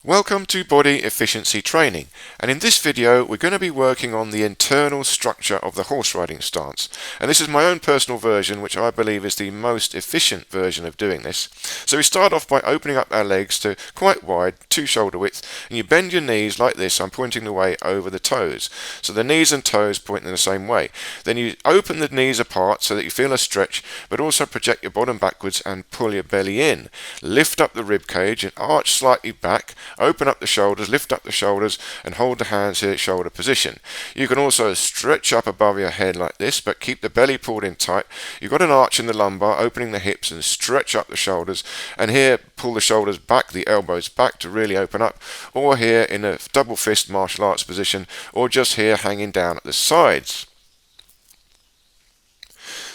Welcome to Body Efficiency Training, and in this video we're going to be working on the internal structure of the horse riding stance. And this is my own personal version, which I believe is the most efficient version of doing this. So we start off by opening up our legs to quite wide, 2 shoulder width, and you bend your knees like this. I'm pointing the way over the toes, so the knees and toes point in the same way. Then you open the knees apart so that you feel a stretch, but also project your bottom backwards and pull your belly in. Lift up the rib cage and arch slightly back. Open up the shoulders, lift up the shoulders, and hold the hands here at shoulder position. You can also stretch up above your head like this, but keep the belly pulled in tight. You've got an arch in the lumbar, opening the hips and stretch up the shoulders. And here, pull the shoulders back, the elbows back to really open up. Or here in a double fist martial arts position, or just here hanging down at the sides.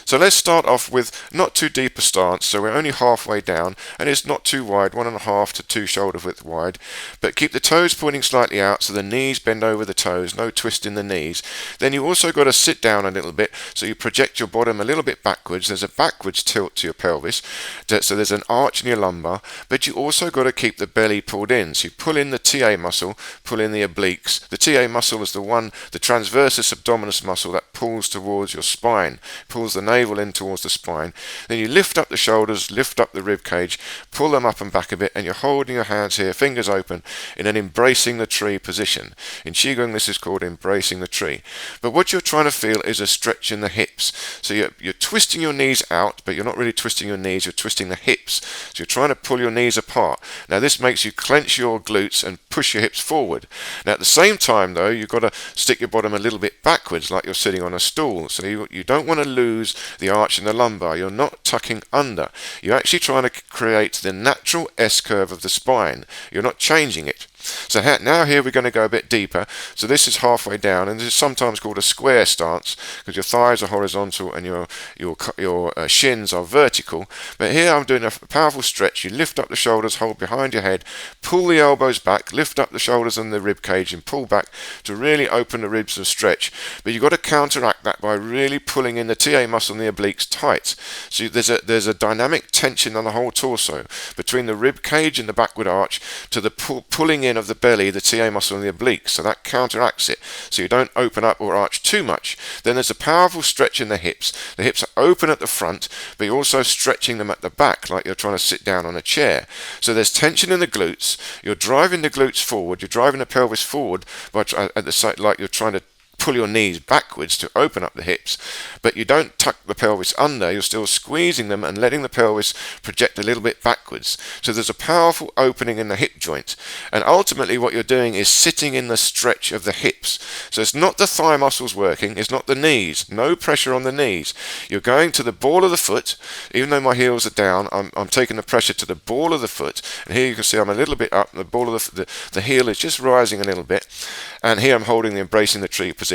So let's start off with not too deep a stance, so we're only halfway down, and it's not too wide, 1.5 to 2 shoulder width wide, but keep the toes pointing slightly out so the knees bend over the toes, no twist in the knees. Then you also got to sit down a little bit, so you project your bottom a little bit backwards. There's a backwards tilt to your pelvis, so there's an arch in your lumbar, but you also got to keep the belly pulled in. So you pull in the TA muscle, pull in the obliques. The TA muscle is the transversus abdominis muscle that pulls towards your spine, pulls the navel in towards the spine. Then you lift up the shoulders, lift up the rib cage, pull them up and back a bit, and you're holding your hands here, fingers open, in an embracing the tree position. In Qigong this is called embracing the tree. But what you're trying to feel is a stretch in the hips. So you're twisting your knees out, but you're not really twisting your knees, you're twisting the hips. So you're trying to pull your knees apart. Now this makes you clench your glutes and push your hips forward. Now at the same time though, you've got to stick your bottom a little bit backwards like you're sitting on a stool. So you don't want to lose the arch in the lumbar. You're not tucking under. You're actually trying to create the natural S-curve of the spine. You're not changing it. So now here we're going to go a bit deeper. So this is halfway down, and this is sometimes called a square stance because your thighs are horizontal and your shins are vertical. But here I'm doing a powerful stretch. You lift up the shoulders, hold behind your head, pull the elbows back, lift up the shoulders and the rib cage and pull back to really open the ribs and stretch. But you've got to counteract that by really pulling in the TA muscle and the obliques tight. So there's a dynamic tension on the whole torso between the rib cage and the backward arch to the pulling in of the belly, the TA muscle and the obliques, so that counteracts it, so you don't open up or arch too much. Then there's a powerful stretch in the hips. The hips are open at the front, but you're also stretching them at the back like you're trying to sit down on a chair. So there's tension in the glutes. You're driving the glutes forward, you're driving the pelvis forward at the side like you're trying to pull your knees backwards to open up the hips, but you don't tuck the pelvis under. You're still squeezing them and letting the pelvis project a little bit backwards. So there's a powerful opening in the hip joint, and ultimately what you're doing is sitting in the stretch of the hips. So it's not the thigh muscles working, it's not the knees, no pressure on the knees. You're going to the ball of the foot. Even though my heels are down, I'm taking the pressure to the ball of the foot, and here you can see I'm a little bit up. The ball of the heel is just rising a little bit, and here I'm holding the embracing the tree position.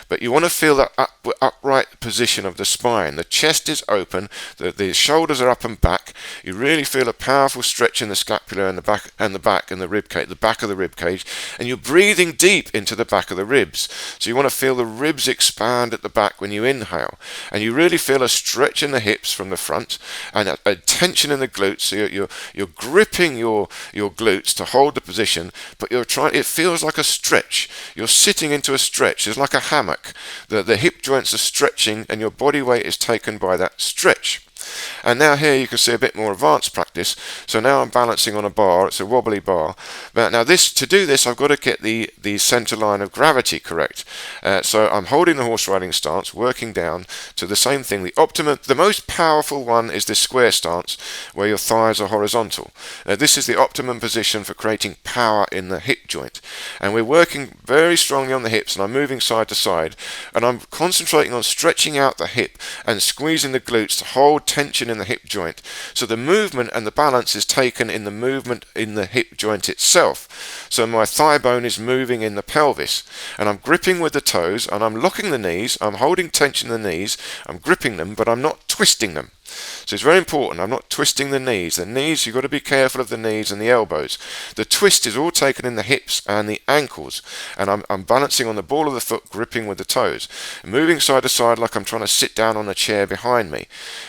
But you want to feel that upright position of the spine. The chest is open, the shoulders are up and back. You really feel a powerful stretch in the scapula and the back and the rib cage, the back of the rib cage, and you're breathing deep into the back of the ribs. So you want to feel the ribs expand at the back when you inhale, and you really feel a stretch in the hips from the front and a tension in the glutes. So you're gripping your glutes to hold the position, but it feels like a stretch. You're sitting into a stretch. It's like a hammock. The hip joints are stretching and your body weight is taken by that stretch. And now here you can see a bit more advanced practice. So now I'm balancing on a bar. It's a wobbly bar. But now to do this, I've got to get the center line of gravity correct. So I'm holding the horse riding stance, working down to the same thing. The most powerful one is this square stance where your thighs are horizontal. This is the optimum position for creating power in the hip joint. And we're working very strongly on the hips, and I'm moving side to side, and I'm concentrating on stretching out the hip and squeezing the glutes to hold tension in the hip joint. So the movement and the balance is taken in the movement in the hip joint itself. So my thigh bone is moving in the pelvis, and I'm gripping with the toes, and I'm locking the knees. I'm holding tension in the knees. I'm gripping them, but I'm not twisting them. So it's very important. I'm not twisting the knees. The knees, you've got to be careful of the knees and the elbows. The twist is all taken in the hips and the ankles. And I'm balancing on the ball of the foot, gripping with the toes. Moving side to side like I'm trying to sit down on a chair behind me.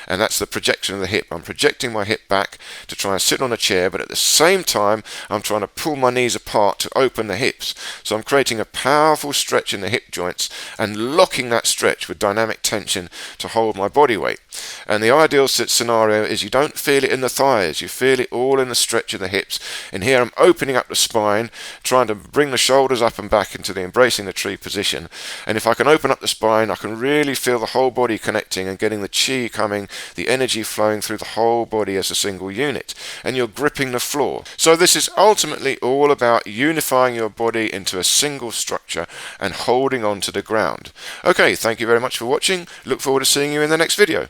And that's the projection of the hip. I'm projecting my hip back to try and sit on a chair, but at the same time, I'm trying to pull my knees apart to open the hips. So I'm creating a powerful stretch in the hip joints and locking that stretch with dynamic tension to hold my body weight. And the ideal scenario is you don't feel it in the thighs, you feel it all in the stretch of the hips. And here I'm opening up the spine, trying to bring the shoulders up and back into the embracing the tree position. And if I can open up the spine, I can really feel the whole body connecting and getting the chi coming, the energy flowing through the whole body as a single unit. And you're gripping the floor. So this is ultimately all about unifying your body into a single structure and holding on to the ground. Okay, thank you very much for watching. Look forward to seeing you in the next video.